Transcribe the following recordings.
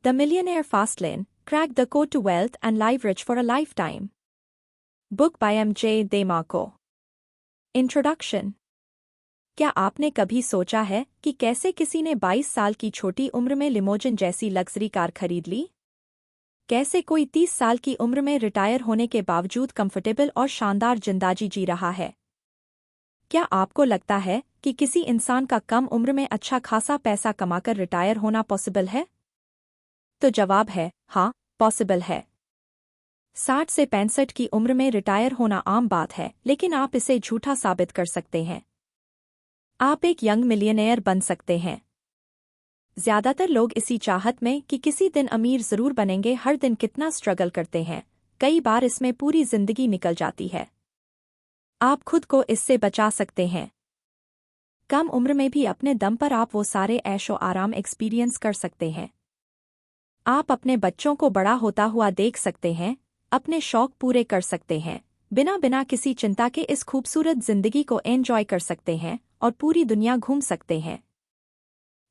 The Millionaire Fastlane, Crack the Code to Wealth and Live Rich for a Lifetime. Book by M.J. DeMarco. Introduction. क्या आपने कभी सोचा है कि कैसे किसी ने 22 साल की छोटी उम्र में लिमोजिन जैसी लग्जरी कार खरीद ली? कैसे कोई 30 साल की उम्र में रिटायर होने के बावजूद कंफर्टेबल और शानदार जिंदगी जी रहा है? क्या आपको लगता है कि किसी इंसान का कम उम्र में अच्छा खासा पैसा कमाकर रिटायर होना पॉसिबल है? तो जवाब है हाँ, पॉसिबल है। 60 से 65 की उम्र में रिटायर होना आम बात है, लेकिन आप इसे झूठा साबित कर सकते हैं। आप एक यंग मिलियनेयर बन सकते हैं। ज्यादातर लोग इसी चाहत में कि किसी दिन अमीर जरूर बनेंगे हर दिन कितना स्ट्रगल करते हैं, कई बार इसमें पूरी जिंदगी निकल जाती है। आप खुद को इससे बचा सकते हैं। कम उम्र में भी अपने दम पर आप वो सारे ऐशो आराम एक्सपीरियंस कर सकते हैं। आप अपने बच्चों को बड़ा होता हुआ देख सकते हैं, अपने शौक पूरे कर सकते हैं, बिना किसी चिंता के इस खूबसूरत जिंदगी को एंजॉय कर सकते हैं और पूरी दुनिया घूम सकते हैं।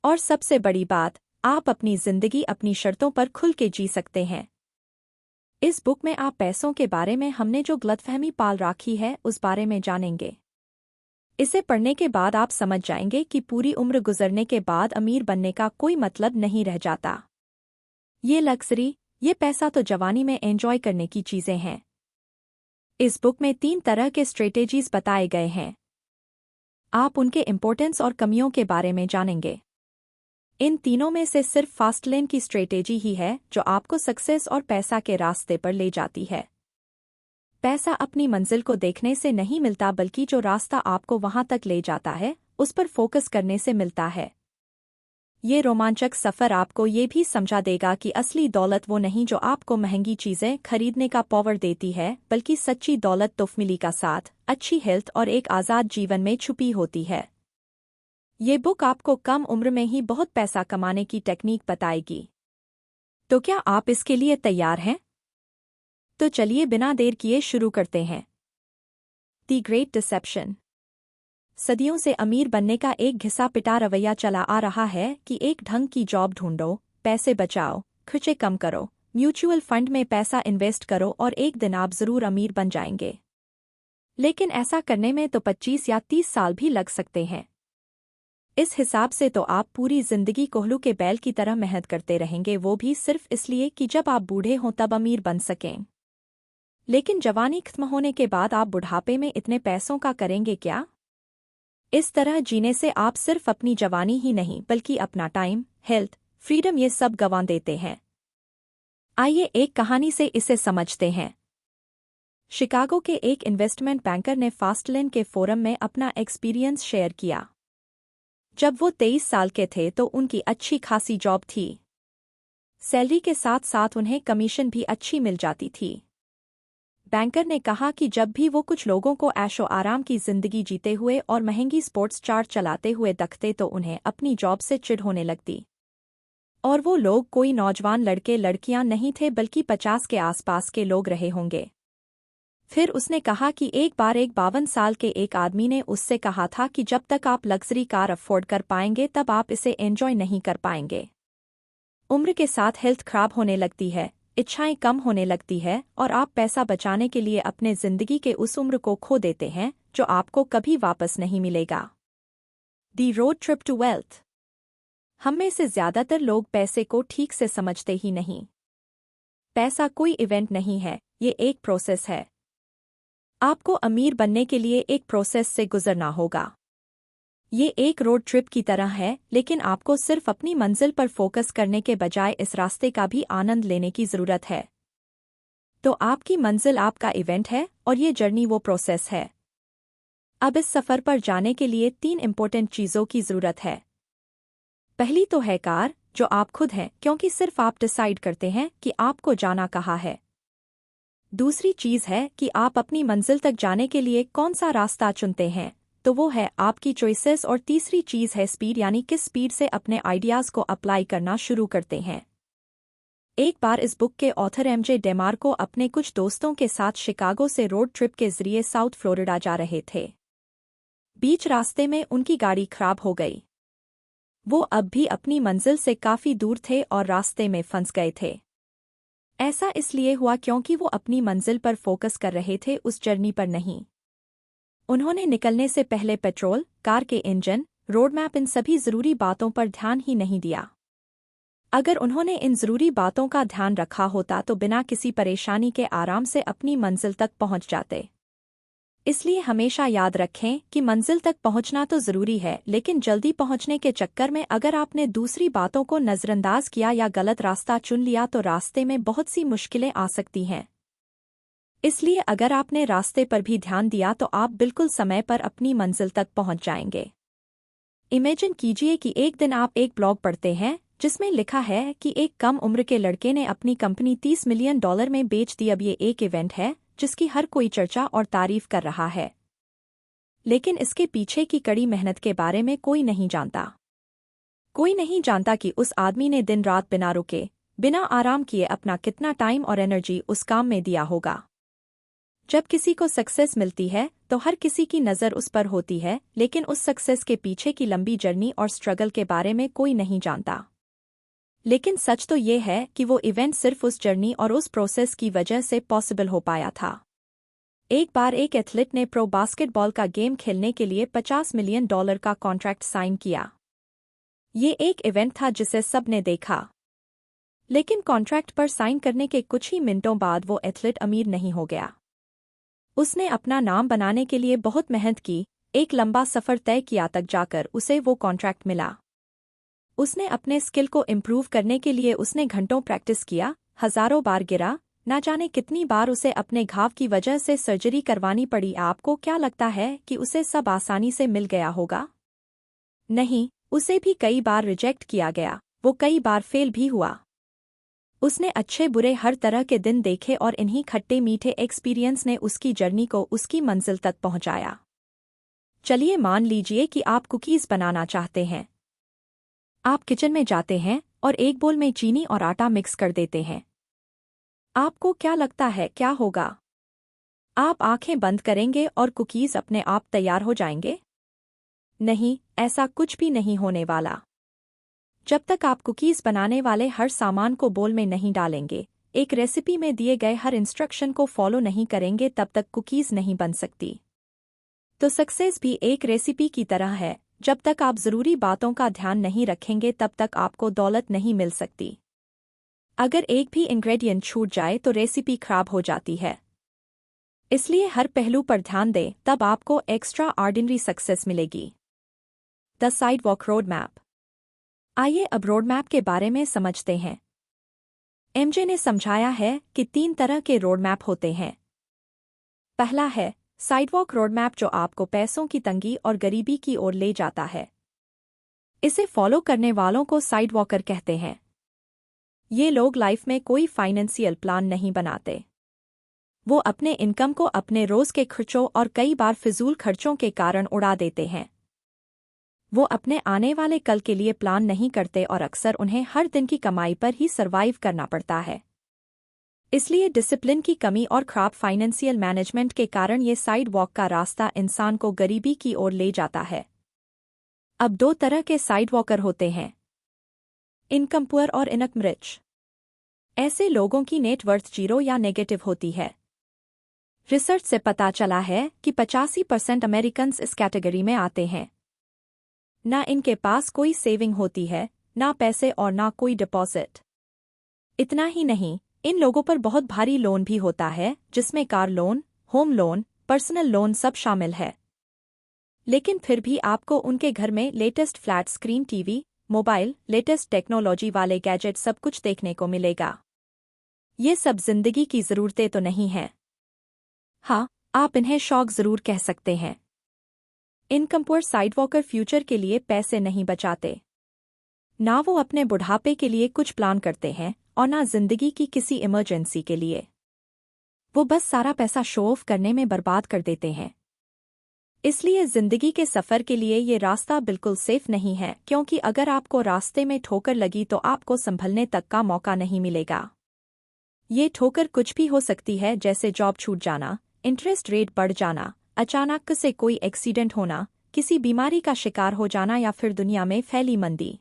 और सबसे बड़ी बात, आप अपनी जिंदगी अपनी शर्तों पर खुल के जी सकते हैं। इस बुक में आप पैसों के बारे में हमने जो गलतफहमी पाल रखी है उस बारे में जानेंगे। इसे पढ़ने के बाद आप समझ जाएंगे कि पूरी उम्र गुजरने के बाद अमीर बनने का कोई मतलब नहीं रह जाता। ये लग्जरी, ये पैसा तो जवानी में एंजॉय करने की चीजें हैं। इस बुक में 3 तरह के स्ट्रेटेजीज बताए गए हैं। आप उनके इम्पोर्टेंस और कमियों के बारे में जानेंगे। इन तीनों में से सिर्फ फास्टलेन की स्ट्रेटेजी ही है जो आपको सक्सेस और पैसा के रास्ते पर ले जाती है। पैसा अपनी मंजिल को देखने से नहीं मिलता, बल्कि जो रास्ता आपको वहां तक ले जाता है उस पर फोकस करने से मिलता है। ये रोमांचक सफर आपको ये भी समझा देगा कि असली दौलत वो नहीं जो आपको महंगी चीजें खरीदने का पावर देती है, बल्कि सच्ची दौलत तोफमिली का साथ, अच्छी हेल्थ और एक आज़ाद जीवन में छुपी होती है। ये बुक आपको कम उम्र में ही बहुत पैसा कमाने की टेक्निक बताएगी। तो क्या आप इसके लिए तैयार हैं? तो चलिए बिना देर किए शुरू करते हैं। The great deception. सदियों से अमीर बनने का एक घिसा पिटा रवैया चला आ रहा है कि एक ढंग की जॉब ढूंढो, पैसे बचाओ, खर्चे कम करो, म्यूचुअल फंड में पैसा इन्वेस्ट करो और एक दिन आप जरूर अमीर बन जाएंगे। लेकिन ऐसा करने में तो 25 या 30 साल भी लग सकते हैं। इस हिसाब से तो आप पूरी जिंदगी कोहलू के बैल की तरह मेहनत करते रहेंगे, वो भी सिर्फ इसलिए कि जब आप बूढ़े हों तब अमीर बन सकें। लेकिन जवानी खत्म होने के बाद आप बुढ़ापे में इतने पैसों का करेंगे क्या? इस तरह जीने से आप सिर्फ अपनी जवानी ही नहीं बल्कि अपना टाइम, हेल्थ, फ्रीडम ये सब गंवा देते हैं। आइए एक कहानी से इसे समझते हैं। शिकागो के एक इन्वेस्टमेंट बैंकर ने फास्टलेन के फोरम में अपना एक्सपीरियंस शेयर किया। जब वो 23 साल के थे तो उनकी अच्छी खासी जॉब थी। सैलरी के साथ साथ उन्हें कमीशन भी अच्छी मिल जाती थी। बैंकर ने कहा कि जब भी वो कुछ लोगों को ऐशो आराम की जिंदगी जीते हुए और महंगी स्पोर्ट्स कार चलाते हुए देखते तो उन्हें अपनी जॉब से चिढ़ होने लगती। और वो लोग कोई नौजवान लड़के लड़कियां नहीं थे, बल्कि 50 के आसपास के लोग रहे होंगे। फिर उसने कहा कि एक बार एक 52 साल के एक आदमी ने उससे कहा था कि जब तक आप लग्जरी कार अफोर्ड कर पाएंगे तब आप इसे एंजॉय नहीं कर पाएंगे। उम्र के साथ हेल्थ खराब होने लगती है, इच्छाएं कम होने लगती है और आप पैसा बचाने के लिए अपने जिंदगी के उस उम्र को खो देते हैं जो आपको कभी वापस नहीं मिलेगा। दी रोड ट्रिप टू वेल्थ। हम में से ज्यादातर लोग पैसे को ठीक से समझते ही नहीं। पैसा कोई इवेंट नहीं है, ये एक प्रोसेस है। आपको अमीर बनने के लिए एक प्रोसेस से गुजरना होगा। ये एक रोड ट्रिप की तरह है, लेकिन आपको सिर्फ अपनी मंजिल पर फोकस करने के बजाय इस रास्ते का भी आनंद लेने की जरूरत है। तो आपकी मंजिल आपका इवेंट है और ये जर्नी वो प्रोसेस है। अब इस सफर पर जाने के लिए 3 इंपॉर्टेंट चीजों की जरूरत है। पहली तो है कार, जो आप खुद हैं, क्योंकि सिर्फ आप डिसाइड करते हैं कि आपको जाना कहाँ है। दूसरी चीज है कि आप अपनी मंजिल तक जाने के लिए कौन सा रास्ता चुनते हैं, तो वो है आपकी चॉइसेस। और तीसरी चीज है स्पीड, यानी किस स्पीड से अपने आइडियाज को अप्लाई करना शुरू करते हैं। एक बार इस बुक के ऑथर एम.जे. डेमार्को अपने कुछ दोस्तों के साथ शिकागो से रोड ट्रिप के जरिए साउथ फ्लोरिडा जा रहे थे। बीच रास्ते में उनकी गाड़ी खराब हो गई। वो अब भी अपनी मंजिल से काफी दूर थे और रास्ते में फंस गए थे। ऐसा इसलिए हुआ क्योंकि वो अपनी मंजिल पर फोकस कर रहे थे, उस जर्नी पर नहीं। उन्होंने निकलने से पहले पेट्रोल, कार के इंजन, रोड मैप, इन सभी जरूरी बातों पर ध्यान ही नहीं दिया। अगर उन्होंने इन जरूरी बातों का ध्यान रखा होता तो बिना किसी परेशानी के आराम से अपनी मंजिल तक पहुंच जाते। इसलिए हमेशा याद रखें कि मंजिल तक पहुंचना तो जरूरी है, लेकिन जल्दी पहुंचने के चक्कर में अगर आपने दूसरी बातों को नजरअंदाज किया या गलत रास्ता चुन लिया तो रास्ते में बहुत सी मुश्किलें आ सकती हैं। इसलिए अगर आपने रास्ते पर भी ध्यान दिया तो आप बिल्कुल समय पर अपनी मंजिल तक पहुंच जाएंगे। इमेजिन कीजिए कि एक दिन आप एक ब्लॉग पढ़ते हैं जिसमें लिखा है कि एक कम उम्र के लड़के ने अपनी कंपनी $30 मिलियन में बेच दी। अब ये एक इवेंट है जिसकी हर कोई चर्चा और तारीफ कर रहा है, लेकिन इसके पीछे की कड़ी मेहनत के बारे में कोई नहीं जानता। कोई नहीं जानता कि उस आदमी ने दिन रात बिना रुके, बिना आराम किए अपना कितना टाइम और एनर्जी उस काम में दिया होगा। जब किसी को सक्सेस मिलती है तो हर किसी की नज़र उस पर होती है, लेकिन उस सक्सेस के पीछे की लंबी जर्नी और स्ट्रगल के बारे में कोई नहीं जानता। लेकिन सच तो ये है कि वो इवेंट सिर्फ उस जर्नी और उस प्रोसेस की वजह से पॉसिबल हो पाया था। एक बार एक एथलीट ने प्रो बास्केटबॉल का गेम खेलने के लिए $50 मिलियन का कॉन्ट्रैक्ट साइन किया। ये एक इवेंट था जिसे सबने देखा, लेकिन कॉन्ट्रैक्ट पर साइन करने के कुछ ही मिनटों बाद वो एथलीट अमीर नहीं हो गया। उसने अपना नाम बनाने के लिए बहुत मेहनत की, एक लंबा सफ़र तय किया, तक जाकर उसे वो कॉन्ट्रैक्ट मिला। उसने अपने स्किल को इम्प्रूव करने के लिए उसने घंटों प्रैक्टिस किया, हजारों बार गिरा, ना जाने कितनी बार उसे अपने घाव की वजह से सर्जरी करवानी पड़ी। आपको क्या लगता है कि उसे सब आसानी से मिल गया होगा? नहीं, उसे भी कई बार रिजेक्ट किया गया, वो कई बार फेल भी हुआ। उसने अच्छे बुरे हर तरह के दिन देखे और इन्हीं खट्टे मीठे एक्सपीरियंस ने उसकी जर्नी को उसकी मंजिल तक पहुंचाया। चलिए मान लीजिए कि आप कुकीज़ बनाना चाहते हैं। आप किचन में जाते हैं और एक बोल में चीनी और आटा मिक्स कर देते हैं। आपको क्या लगता है क्या होगा? आप आंखें बंद करेंगे और कुकीज़ अपने आप तैयार हो जाएंगे? नहीं, ऐसा कुछ भी नहीं होने वाला। जब तक आप कुकीज़ बनाने वाले हर सामान को बोल में नहीं डालेंगे, एक रेसिपी में दिए गए हर इंस्ट्रक्शन को फॉलो नहीं करेंगे, तब तक कुकीज़ नहीं बन सकती। तो सक्सेस भी एक रेसिपी की तरह है, जब तक आप ज़रूरी बातों का ध्यान नहीं रखेंगे तब तक आपको दौलत नहीं मिल सकती। अगर एक भी इंग्रेडिएंट छूट जाए तो रेसिपी खराब हो जाती है। इसलिए हर पहलू पर ध्यान दें, तब आपको एक्स्ट्रा ऑर्डिनरी सक्सेस मिलेगी। The sidewalk road map. आइए अब रोड मैप के बारे में समझते हैं। एमजे ने समझाया है कि 3 तरह के रोड मैप होते हैं। पहला है साइडवॉक रोड मैप, जो आपको पैसों की तंगी और गरीबी की ओर ले जाता है। इसे फॉलो करने वालों को साइडवॉकर कहते हैं। ये लोग लाइफ में कोई फाइनेंशियल प्लान नहीं बनाते। वो अपने इनकम को अपने रोज के खर्चों और कई बार फिजूल खर्चों के कारण उड़ा देते हैं। वो अपने आने वाले कल के लिए प्लान नहीं करते और अक्सर उन्हें हर दिन की कमाई पर ही सर्वाइव करना पड़ता है। इसलिए डिसिप्लिन की कमी और खराब फाइनेंशियल मैनेजमेंट के कारण ये साइड वॉक का रास्ता इंसान को गरीबी की ओर ले जाता है। अब 2 तरह के साइड वॉकर होते हैं, इनकम पुअर और इनकम रिच। ऐसे लोगों की नेटवर्थ 0 या नेगेटिव होती है। रिसर्च से पता चला है कि 85% अमेरिकन्स इस कैटेगरी में आते हैं। ना इनके पास कोई सेविंग होती है, ना पैसे और ना कोई डिपॉजिट। इतना ही नहीं, इन लोगों पर बहुत भारी लोन भी होता है, जिसमें car loan, home loan, personal loan सब शामिल है। लेकिन फिर भी आपको उनके घर में latest flat screen TV, mobile, latest technology वाले गैजेट सब कुछ देखने को मिलेगा। ये सब जिंदगी की ज़रूरतें तो नहीं हैं। हाँ, आप इन्हें शौक ज़रूर कह सकते हैं। इनकम पुअर साइडवॉकर फ्यूचर के लिए पैसे नहीं बचाते। ना वो अपने बुढ़ापे के लिए कुछ प्लान करते हैं और ना जिंदगी की किसी इमरजेंसी के लिए। वो बस सारा पैसा शो ऑफ करने में बर्बाद कर देते हैं। इसलिए जिंदगी के सफ़र के लिए ये रास्ता बिल्कुल सेफ नहीं है, क्योंकि अगर आपको रास्ते में ठोकर लगी तो आपको संभलने तक का मौका नहीं मिलेगा। ये ठोकर कुछ भी हो सकती है, जैसे जॉब छूट जाना, इंटरेस्ट रेट बढ़ जाना, अचानक से कोई एक्सीडेंट होना, किसी बीमारी का शिकार हो जाना या फिर दुनिया में फैली मंदी।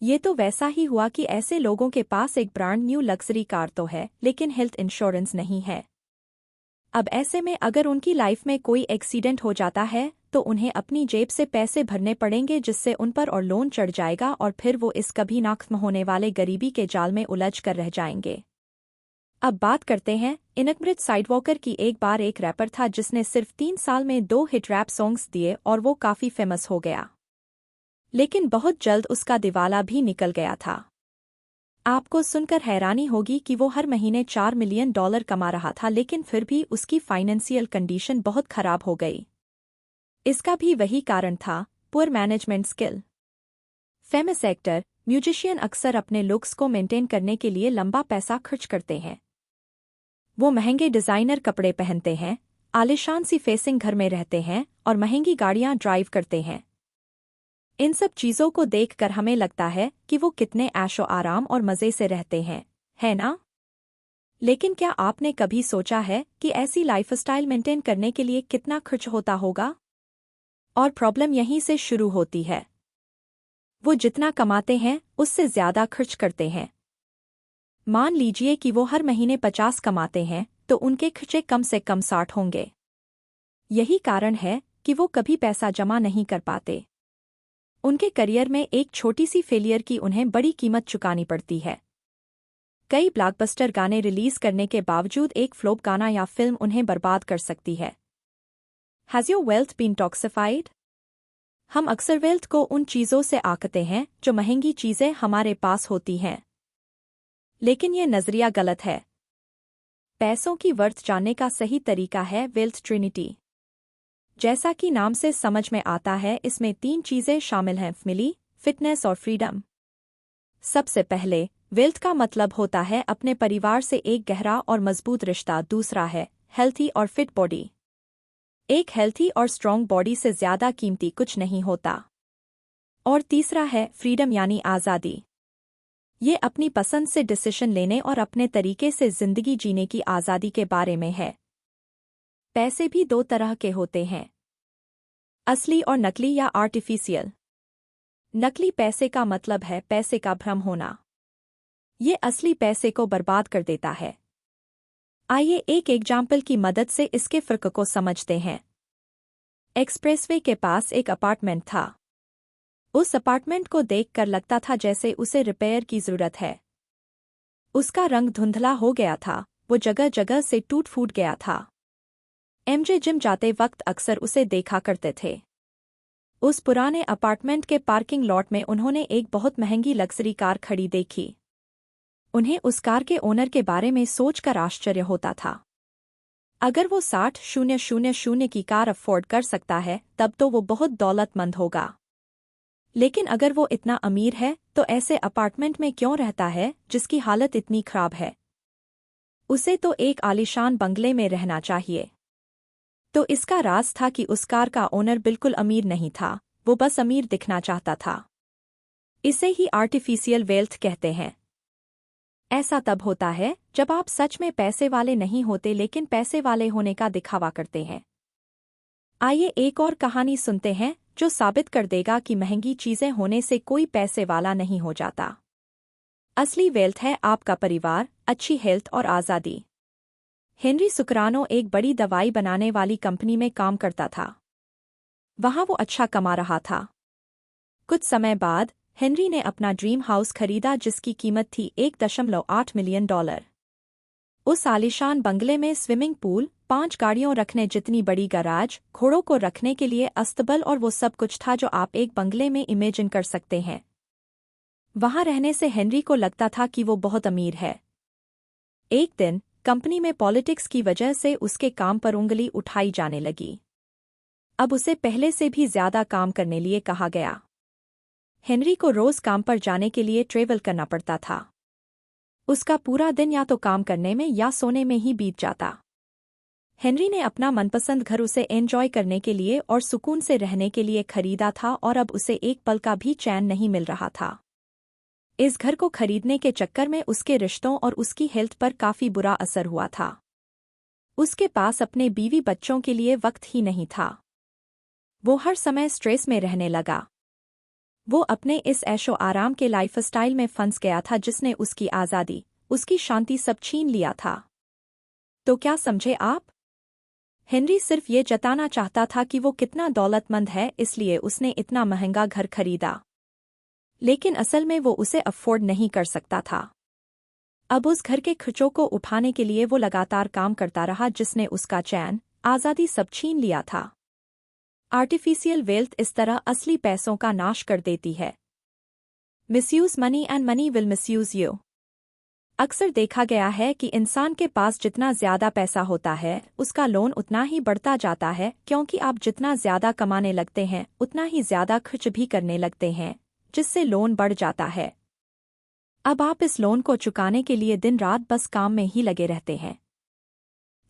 ये तो वैसा ही हुआ कि ऐसे लोगों के पास एक ब्रांड न्यू लग्जरी कार तो है लेकिन हेल्थ इंश्योरेंस नहीं है। अब ऐसे में अगर उनकी लाइफ में कोई एक्सीडेंट हो जाता है तो उन्हें अपनी जेब से पैसे भरने पड़ेंगे, जिससे उन पर और लोन चढ़ जाएगा और फिर वो इस कभी ना खत्म होने वाले गरीबी के जाल में उलझ कर रह जाएंगे। अब बात करते हैं इनकमृत साइडवॉकर की। एक बार एक रैपर था जिसने सिर्फ 3 साल में 2 हिट रैप सॉन्ग्स दिए और वो काफी फेमस हो गया, लेकिन बहुत जल्द उसका दिवाला भी निकल गया था। आपको सुनकर हैरानी होगी कि वो हर महीने $4 मिलियन कमा रहा था, लेकिन फिर भी उसकी फाइनेंशियल कंडीशन बहुत खराब हो गई। इसका भी वही कारण था, poor management skill. Famous actor, musician अक्सर अपने लुक्स को मेंटेन करने के लिए लंबा पैसा खर्च करते हैं। वो महंगे डिजाइनर कपड़े पहनते हैं, आलिशान सी फेसिंग घर में रहते हैं और महंगी गाड़ियां ड्राइव करते हैं। इन सब चीजों को देखकर हमें लगता है कि वो कितने ऐशो आराम और मजे से रहते हैं, है ना? लेकिन क्या आपने कभी सोचा है कि ऐसी लाइफस्टाइल मेंटेन करने के लिए कितना खर्च होता होगा? और प्रॉब्लम यहीं से शुरू होती है। वो जितना कमाते हैं उससे ज्यादा खर्च करते हैं। मान लीजिए कि वो हर महीने 50 कमाते हैं तो उनके खर्चे कम से कम 60 होंगे। यही कारण है कि वो कभी पैसा जमा नहीं कर पाते। उनके करियर में एक छोटी सी फेलियर की उन्हें बड़ी कीमत चुकानी पड़ती है। कई ब्लॉकबस्टर गाने रिलीज करने के बावजूद एक फ्लॉप गाना या फिल्म उन्हें बर्बाद कर सकती है। Has your wealth been toxified? हम अक्सर वेल्थ को उन चीजों से आंकते हैं जो महंगी चीजें हमारे पास होती हैं, लेकिन ये नजरिया गलत है। पैसों की वर्थ जानने का सही तरीका है वेल्थ ट्रिनिटी। जैसा कि नाम से समझ में आता है, इसमें 3 चीजें शामिल हैं: फैमिली, फिटनेस और फ्रीडम। सबसे पहले, वेल्थ का मतलब होता है अपने परिवार से एक गहरा और मजबूत रिश्ता। दूसरा है हेल्थी और फिट बॉडी। एक हेल्थी और स्ट्रॉन्ग बॉडी से ज्यादा कीमती कुछ नहीं होता। और तीसरा है फ्रीडम, यानी आज़ादी। ये अपनी पसंद से डिसीजन लेने और अपने तरीके से जिंदगी जीने की आज़ादी के बारे में है। पैसे भी 2 तरह के होते हैं, असली और नकली या आर्टिफिशियल। नकली पैसे का मतलब है पैसे का भ्रम होना। ये असली पैसे को बर्बाद कर देता है। आइए एक एग्जाम्पल की मदद से इसके फर्क को समझते हैं। एक्सप्रेसवे के पास एक अपार्टमेंट था। उस अपार्टमेंट को देखकर लगता था जैसे उसे रिपेयर की जरूरत है। उसका रंग धुंधला हो गया था, वो जगह जगह से टूट फूट गया था। एमजे जिम जाते वक्त अक्सर उसे देखा करते थे। उस पुराने अपार्टमेंट के पार्किंग लॉट में उन्होंने एक बहुत महंगी लग्जरी कार खड़ी देखी। उन्हें उस कार के ओनर के बारे में सोचकर आश्चर्य होता था। अगर वो 60,000 की कार अफोर्ड कर सकता है तब तो वो बहुत दौलतमंद होगा। लेकिन अगर वो इतना अमीर है तो ऐसे अपार्टमेंट में क्यों रहता है जिसकी हालत इतनी खराब है? उसे तो एक आलीशान बंगले में रहना चाहिए। तो इसका राज था कि उस कार का ओनर बिल्कुल अमीर नहीं था, वो बस अमीर दिखना चाहता था। इसे ही आर्टिफिशियल वेल्थ कहते हैं। ऐसा तब होता है जब आप सच में पैसे वाले नहीं होते लेकिन पैसे वाले होने का दिखावा करते हैं। आइए एक और कहानी सुनते हैं जो साबित कर देगा कि महंगी चीजें होने से कोई पैसे वाला नहीं हो जाता। असली वेल्थ है आपका परिवार, अच्छी हेल्थ और आज़ादी। हेनरी सुकरानो एक बड़ी दवाई बनाने वाली कंपनी में काम करता था। वहां वो अच्छा कमा रहा था। कुछ समय बाद हेनरी ने अपना ड्रीम हाउस खरीदा जिसकी कीमत थी $1.8 मिलियन। उस आलीशान बंगले में स्विमिंग पूल, 5 गाड़ियों रखने जितनी बड़ी गैराज, घोड़ों को रखने के लिए अस्तबल और वो सब कुछ था जो आप एक बंगले में इमेजिन कर सकते हैं। वहां रहने से हेनरी को लगता था कि वो बहुत अमीर है। एक दिन कंपनी में पॉलिटिक्स की वजह से उसके काम पर उंगली उठाई जाने लगी। अब उसे पहले से भी ज्यादा काम करने लिए कहा गया। हेनरी को रोज काम पर जाने के लिए ट्रेवल करना पड़ता था। उसका पूरा दिन या तो काम करने में या सोने में ही बीत जाता। हेनरी ने अपना मनपसंद घर उसे एंजॉय करने के लिए और सुकून से रहने के लिए खरीदा था और अब उसे एक पल का भी चैन नहीं मिल रहा था। इस घर को खरीदने के चक्कर में उसके रिश्तों और उसकी हेल्थ पर काफी बुरा असर हुआ था। उसके पास अपने बीवी बच्चों के लिए वक्त ही नहीं था। वो हर समय स्ट्रेस में रहने लगा। वो अपने इस ऐशो आराम के लाइफस्टाइल में फंस गया था जिसने उसकी आज़ादी, उसकी शांति सब छीन लिया था। तो क्या समझे आप? हेनरी सिर्फ ये जताना चाहता था कि वो कितना दौलतमंद है, इसलिए उसने इतना महंगा घर खरीदा। लेकिन असल में वो उसे अफोर्ड नहीं कर सकता था। अब उस घर के खर्चों को उठाने के लिए वो लगातार काम करता रहा जिसने उसका चैन, आज़ादी सब छीन लिया था। आर्टिफिशियल वेल्थ इस तरह असली पैसों का नाश कर देती है। Misuse money and money will misuse you. अक्सर देखा गया है कि इंसान के पास जितना ज्यादा पैसा होता है उसका लोन उतना ही बढ़ता जाता है, क्योंकि आप जितना ज्यादा कमाने लगते हैं उतना ही ज्यादा खर्च भी करने लगते हैं, जिससे लोन बढ़ जाता है। अब आप इस लोन को चुकाने के लिए दिन रात बस काम में ही लगे रहते हैं।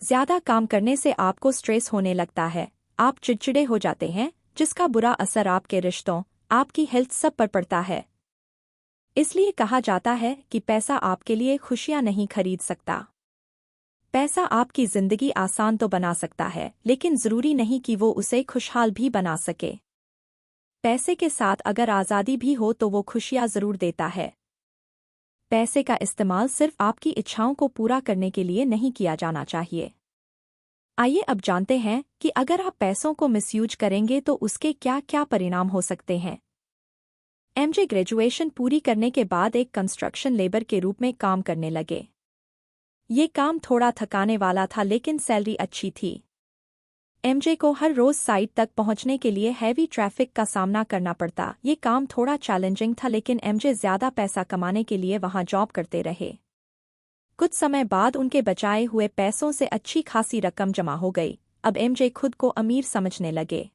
ज्यादा काम करने से आपको स्ट्रेस होने लगता है, आप चिड़चिड़े हो जाते हैं, जिसका बुरा असर आपके रिश्तों, आपकी हेल्थ सब पर पड़ता है। इसलिए कहा जाता है कि पैसा आपके लिए खुशियां नहीं खरीद सकता। पैसा आपकी जिंदगी आसान तो बना सकता है, लेकिन जरूरी नहीं कि वो उसे खुशहाल भी बना सके। पैसे के साथ अगर आज़ादी भी हो तो वो खुशियां जरूर देता है। पैसे का इस्तेमाल सिर्फ आपकी इच्छाओं को पूरा करने के लिए नहीं किया जाना चाहिए। आइए अब जानते हैं कि अगर आप पैसों को मिसयूज करेंगे तो उसके क्या क्या परिणाम हो सकते हैं। एमजे ग्रेजुएशन पूरी करने के बाद एक कंस्ट्रक्शन लेबर के रूप में काम करने लगे। ये काम थोड़ा थकाने वाला था लेकिन सैलरी अच्छी थी। एमजे को हर रोज साइट तक पहुंचने के लिए हैवी ट्रैफिक का सामना करना पड़ता। ये काम थोड़ा चैलेंजिंग था लेकिन एमजे ज्यादा पैसा कमाने के लिए वहां जॉब करते रहे। कुछ समय बाद उनके बचाए हुए पैसों से अच्छी खासी रकम जमा हो गई। अब एमजे खुद को अमीर समझने लगे।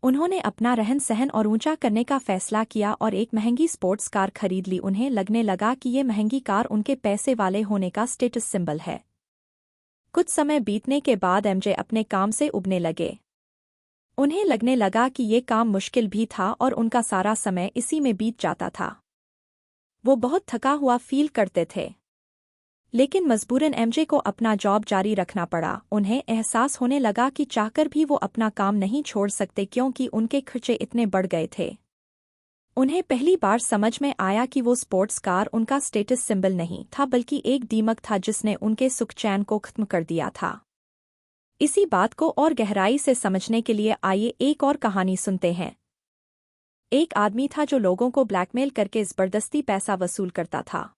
उन्होंने अपना रहन सहन और ऊंचा करने का फैसला किया और एक महंगी स्पोर्ट्स कार खरीद ली। उन्हें लगने लगा कि ये महंगी कार उनके पैसे वाले होने का स्टेटस सिंबल है। कुछ समय बीतने के बाद एमजे अपने काम से उबने लगे। उन्हें लगने लगा कि ये काम मुश्किल भी था और उनका सारा समय इसी में बीत जाता था। वो बहुत थका हुआ फील करते थे, लेकिन मजबूरन एमजे को अपना जॉब जारी रखना पड़ा। उन्हें एहसास होने लगा कि चाहकर भी वो अपना काम नहीं छोड़ सकते क्योंकि उनके खर्चे इतने बढ़ गए थे। उन्हें पहली बार समझ में आया कि वो स्पोर्ट्स कार उनका स्टेटस सिंबल नहीं था बल्कि एक दीमक था जिसने उनके सुख चैन को खत्म कर दिया था। इसी बात को और गहराई से समझने के लिए आइए एक और कहानी सुनते हैं। एक आदमी था जो लोगों को ब्लैकमेल करके जबरदस्ती पैसा वसूल करता था।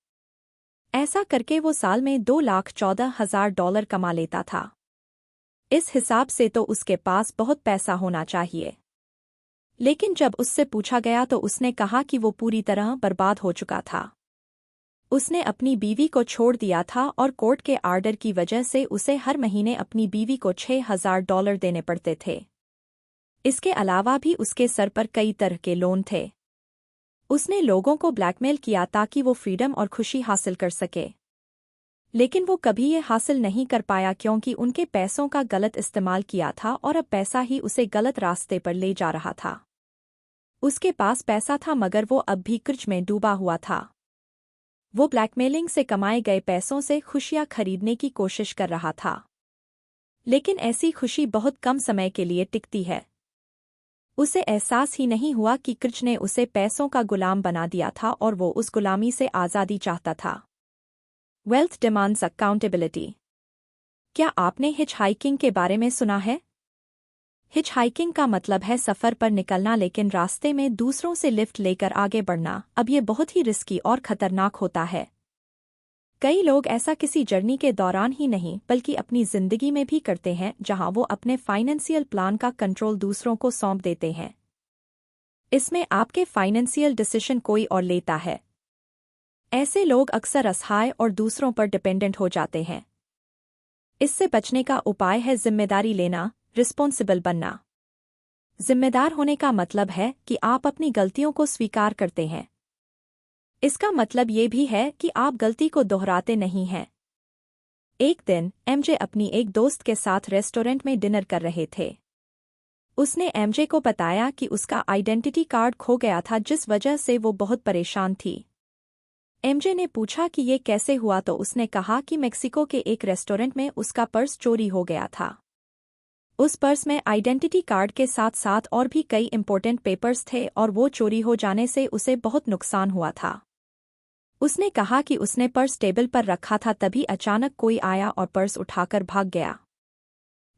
ऐसा करके वो साल में $2,14,000 कमा लेता था। इस हिसाब से तो उसके पास बहुत पैसा होना चाहिए। लेकिन जब उससे पूछा गया तो उसने कहा कि वो पूरी तरह बर्बाद हो चुका था। उसने अपनी बीवी को छोड़ दिया था और कोर्ट के आर्डर की वजह से उसे हर महीने अपनी बीवी को $6,000 देने पड़ते थे। इसके अलावा भी उसके सर पर कई तरह के लोन थे। उसने लोगों को ब्लैकमेल किया ताकि वो फ्रीडम और खुशी हासिल कर सके, लेकिन वो कभी ये हासिल नहीं कर पाया क्योंकि उनके पैसों का गलत इस्तेमाल किया था और अब पैसा ही उसे गलत रास्ते पर ले जा रहा था। उसके पास पैसा था मगर वो अब भी कर्ज में डूबा हुआ था। वो ब्लैकमेलिंग से कमाए गए पैसों से खुशियां खरीदने की कोशिश कर रहा था, लेकिन ऐसी खुशी बहुत कम समय के लिए टिकती है। उसे एहसास ही नहीं हुआ कि कर्ज ने उसे पैसों का गुलाम बना दिया था और वो उस गुलामी से आज़ादी चाहता था। Wealth demands accountability. क्या आपने हिचहाइकिंग के बारे में सुना है? हिचहाइकिंग का मतलब है सफ़र पर निकलना लेकिन रास्ते में दूसरों से लिफ्ट लेकर आगे बढ़ना। अब ये बहुत ही रिस्की और खतरनाक होता है। कई लोग ऐसा किसी जर्नी के दौरान ही नहीं बल्कि अपनी जिंदगी में भी करते हैं जहां वो अपने फाइनेंशियल प्लान का कंट्रोल दूसरों को सौंप देते हैं। इसमें आपके फाइनेंशियल डिसीजन कोई और लेता है। ऐसे लोग अक्सर असहाय और दूसरों पर डिपेंडेंट हो जाते हैं। इससे बचने का उपाय है जिम्मेदारी लेना, रिस्पॉन्सिबल बनना। जिम्मेदार होने का मतलब है कि आप अपनी गलतियों को स्वीकार करते हैं। इसका मतलब ये भी है कि आप गलती को दोहराते नहीं हैं। एक दिन एमजे अपनी एक दोस्त के साथ रेस्टोरेंट में डिनर कर रहे थे। उसने एमजे को बताया कि उसका आइडेंटिटी कार्ड खो गया था जिस वजह से वो बहुत परेशान थी। एमजे ने पूछा कि ये कैसे हुआ तो उसने कहा कि मेक्सिको के एक रेस्टोरेंट में उसका पर्स चोरी हो गया था। उस पर्स में आइडेंटिटी कार्ड के साथ साथ और भी कई इंपॉर्टेंट पेपर्स थे और वो चोरी हो जाने से उसे बहुत नुकसान हुआ था। उसने कहा कि उसने पर्स टेबल पर रखा था, तभी अचानक कोई आया और पर्स उठाकर भाग गया।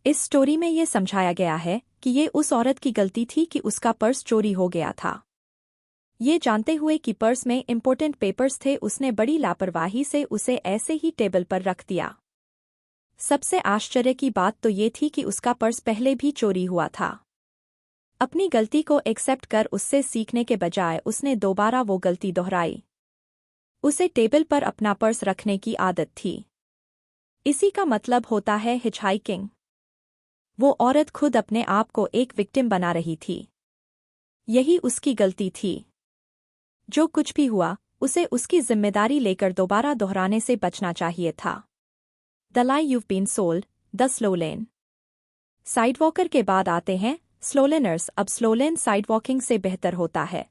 इस स्टोरी में ये समझाया गया है कि ये उस औरत की गलती थी कि उसका पर्स चोरी हो गया था। ये जानते हुए कि पर्स में इंपॉर्टेंट पेपर्स थे, उसने बड़ी लापरवाही से उसे ऐसे ही टेबल पर रख दिया। सबसे आश्चर्य की बात तो ये थी कि उसका पर्स पहले भी चोरी हुआ था। अपनी गलती को एक्सेप्ट कर उससे सीखने के बजाय उसने दोबारा वो गलती दोहराई। उसे टेबल पर अपना पर्स रखने की आदत थी। इसी का मतलब होता है हिचहाइकिंग। वो औरत खुद अपने आप को एक विक्टिम बना रही थी। यही उसकी गलती थी। जो कुछ भी हुआ, उसे उसकी जिम्मेदारी लेकर दोबारा दोहराने से बचना चाहिए था। The lie you've been sold, the slow lane. Sidewalker के बाद आते हैं स्लोलेनर्स। अब स्लोलेन साइडवॉकिंग से बेहतर होता है।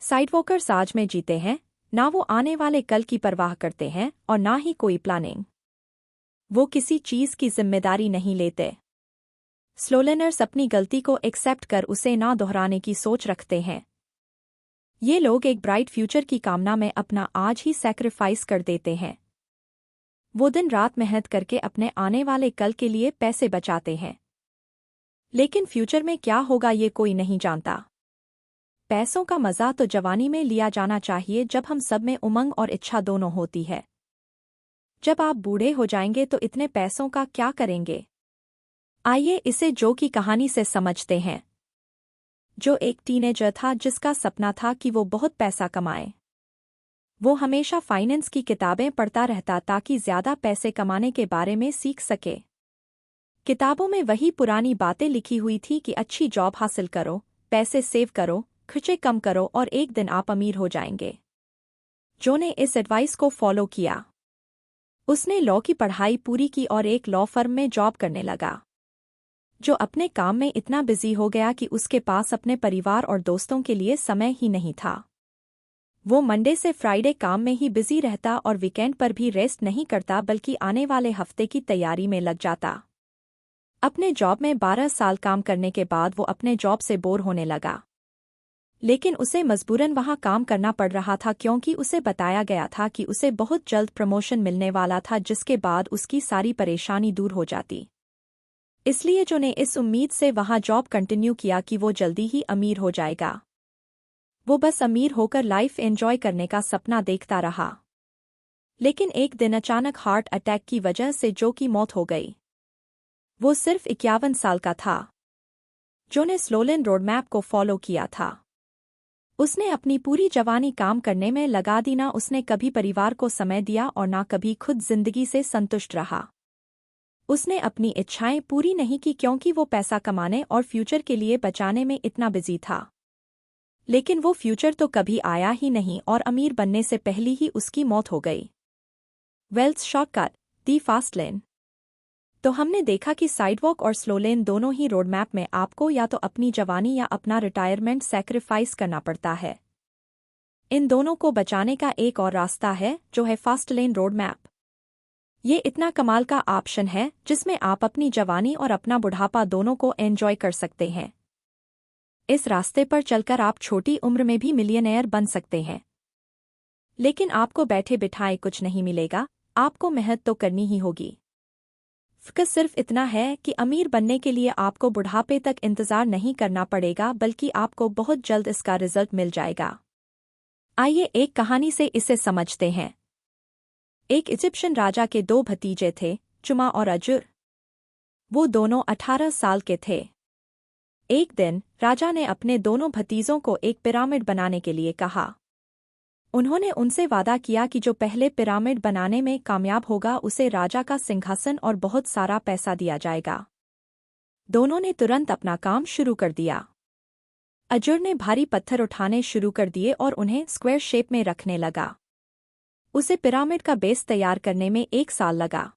साइडवॉकर्स आज में जीते हैं, ना वो आने वाले कल की परवाह करते हैं और ना ही कोई प्लानिंग। वो किसी चीज की जिम्मेदारी नहीं लेते। स्लोलेनर्स अपनी गलती को एक्सेप्ट कर उसे ना दोहराने की सोच रखते हैं। ये लोग एक ब्राइट फ्यूचर की कामना में अपना आज ही सैक्रिफाइस कर देते हैं। वो दिन रात मेहनत करके अपने आने वाले कल के लिए पैसे बचाते हैं। लेकिन फ्यूचर में क्या होगा ये कोई नहीं जानता। पैसों का मजा तो जवानी में लिया जाना चाहिए, जब हम सब में उमंग और इच्छा दोनों होती है। जब आप बूढ़े हो जाएंगे तो इतने पैसों का क्या करेंगे? आइए इसे जो की कहानी से समझते हैं। जो एक टीनेजर था जिसका सपना था कि वो बहुत पैसा कमाए। वो हमेशा फाइनेंस की किताबें पढ़ता रहता ताकि ज्यादा पैसे कमाने के बारे में सीख सके। किताबों में वही पुरानी बातें लिखी हुई थी कि अच्छी जॉब हासिल करो, पैसे सेव करो, खर्चे कम करो और एक दिन आप अमीर हो जाएंगे। जो ने इस एडवाइस को फॉलो किया। उसने लॉ की पढ़ाई पूरी की और एक लॉ फर्म में जॉब करने लगा। जो अपने काम में इतना बिजी हो गया कि उसके पास अपने परिवार और दोस्तों के लिए समय ही नहीं था। वो मंडे से फ्राइडे काम में ही बिजी रहता और वीकेंड पर भी रेस्ट नहीं करता, बल्कि आने वाले हफ्ते की तैयारी में लग जाता। अपने जॉब में 12 साल काम करने के बाद वो अपने जॉब से बोर होने लगा। लेकिन उसे मजबूरन वहाँ काम करना पड़ रहा था, क्योंकि उसे बताया गया था कि उसे बहुत जल्द प्रमोशन मिलने वाला था, जिसके बाद उसकी सारी परेशानी दूर हो जाती। इसलिए जो ने इस उम्मीद से वहाँ जॉब कंटिन्यू किया कि वो जल्दी ही अमीर हो जाएगा। वो बस अमीर होकर लाइफ एंजॉय करने का सपना देखता रहा। लेकिन एक दिन अचानक हार्ट अटैक की वजह से जो की मौत हो गई। वो सिर्फ 51 साल का था। जो ने स्लोलेन रोड मैप को फॉलो किया था। उसने अपनी पूरी जवानी काम करने में लगा दी, ना उसने कभी परिवार को समय दिया और ना कभी खुद जिंदगी से संतुष्ट रहा। उसने अपनी इच्छाएं पूरी नहीं की क्योंकि वो पैसा कमाने और फ्यूचर के लिए बचाने में इतना बिजी था। लेकिन वो फ्यूचर तो कभी आया ही नहीं और अमीर बनने से पहले ही उसकी मौत हो गई। वेल्थ शॉर्टकट, दी फास्ट लेन। तो हमने देखा कि साइडवॉक और स्लो लेन दोनों ही रोड मैप में आपको या तो अपनी जवानी या अपना रिटायरमेंट सैक्रिफाइस करना पड़ता है। इन दोनों को बचाने का एक और रास्ता है, जो है फास्ट लेन रोड मैप। ये इतना कमाल का ऑप्शन है जिसमें आप अपनी जवानी और अपना बुढ़ापा दोनों को एंजॉय कर सकते हैं। इस रास्ते पर चलकर आप छोटी उम्र में भी मिलियनेयर बन सकते हैं। लेकिन आपको बैठे बिठाए कुछ नहीं मिलेगा, आपको मेहनत तो करनी ही होगी। फ़र्क सिर्फ इतना है कि अमीर बनने के लिए आपको बुढ़ापे तक इंतजार नहीं करना पड़ेगा, बल्कि आपको बहुत जल्द इसका रिजल्ट मिल जाएगा। आइए एक कहानी से इसे समझते हैं। एक इजिप्शियन राजा के 2 भतीजे थे, चुमा और अजुर। वो दोनों 18 साल के थे। एक दिन राजा ने अपने दोनों भतीजों को एक पिरामिड बनाने के लिए कहा। उन्होंने उनसे वादा किया कि जो पहले पिरामिड बनाने में कामयाब होगा उसे राजा का सिंहासन और बहुत सारा पैसा दिया जाएगा। दोनों ने तुरंत अपना काम शुरू कर दिया। अजुर ने भारी पत्थर उठाने शुरू कर दिए और उन्हें स्क्वायर शेप में रखने लगा। उसे पिरामिड का बेस तैयार करने में 1 साल लगा।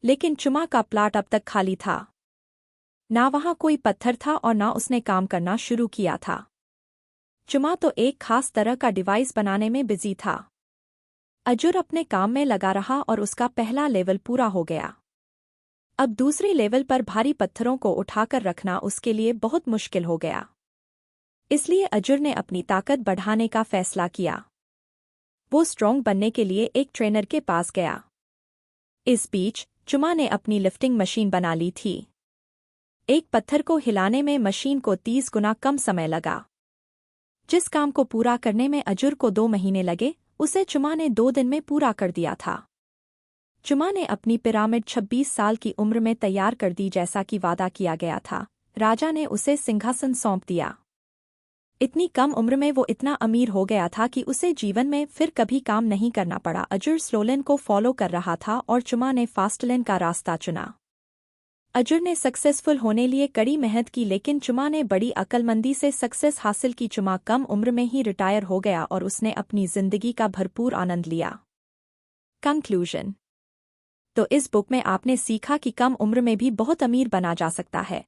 लेकिन चुमा का प्लाट अब तक खाली था। ना वहाँ कोई पत्थर था और ना उसने काम करना शुरू किया था। चुमा तो एक खास तरह का डिवाइस बनाने में बिजी था। अजुर अपने काम में लगा रहा और उसका पहला लेवल पूरा हो गया। अब दूसरे लेवल पर भारी पत्थरों को उठाकर रखना उसके लिए बहुत मुश्किल हो गया। इसलिए अजुर ने अपनी ताकत बढ़ाने का फैसला किया। वो स्ट्रॉन्ग बनने के लिए एक ट्रेनर के पास गया। इस बीच चुमा ने अपनी लिफ्टिंग मशीन बना ली थी। एक पत्थर को हिलाने में मशीन को 30 गुना कम समय लगा। जिस काम को पूरा करने में अजुर को 2 महीने लगे, उसे चुमा ने 2 दिन में पूरा कर दिया था। चुमा ने अपनी पिरामिड 26 साल की उम्र में तैयार कर दी जैसा कि वादा किया गया था। राजा ने उसे सिंहासन सौंप दिया। इतनी कम उम्र में वो इतना अमीर हो गया था कि उसे जीवन में फिर कभी काम नहीं करना पड़ा। अजुर स्लोलेन को फॉलो कर रहा था और चुमा ने फास्टलेन का रास्ता चुना। अजुर ने सक्सेसफुल होने लिए कड़ी मेहनत की, लेकिन चुमा ने बड़ी अक्लमंदी से सक्सेस हासिल की। चुमा कम उम्र में ही रिटायर हो गया और उसने अपनी जिंदगी का भरपूर आनंद लिया। कंक्लूजन। तो इस बुक में आपने सीखा कि कम उम्र में भी बहुत अमीर बना जा सकता है।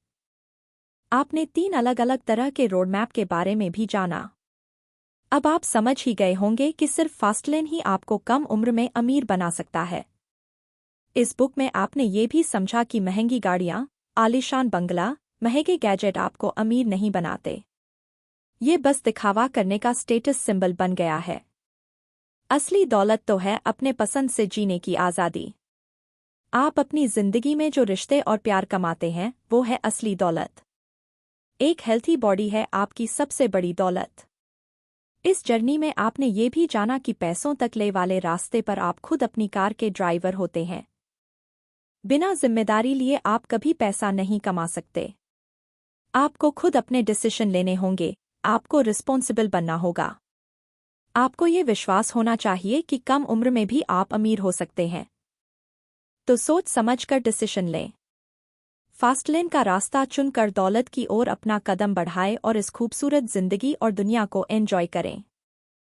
आपने 3 अलग अलग तरह के रोड मैप के बारे में भी जाना। अब आप समझ ही गए होंगे कि सिर्फ फास्टलेन ही आपको कम उम्र में अमीर बना सकता है। इस बुक में आपने ये भी समझा कि महंगी गाड़ियाँ, आलीशान बंगला, महंगे गैजेट आपको अमीर नहीं बनाते। ये बस दिखावा करने का स्टेटस सिंबल बन गया है। असली दौलत तो है अपने पसंद से जीने की आज़ादी। आप अपनी जिंदगी में जो रिश्ते और प्यार कमाते हैं, वो है असली दौलत। एक हेल्थी बॉडी है आपकी सबसे बड़ी दौलत। इस जर्नी में आपने ये भी जाना कि पैसों तक ले वाले रास्ते पर आप खुद अपनी कार के ड्राइवर होते हैं। बिना जिम्मेदारी लिए आप कभी पैसा नहीं कमा सकते। आपको खुद अपने डिसीजन लेने होंगे, आपको रिस्पॉन्सिबल बनना होगा। आपको ये विश्वास होना चाहिए कि कम उम्र में भी आप अमीर हो सकते हैं। तो सोच समझकर डिसीजन लें। फास्टलेन का रास्ता चुनकर दौलत की ओर अपना कदम बढ़ाएं और इस खूबसूरत जिंदगी और दुनिया को एंजॉय करें।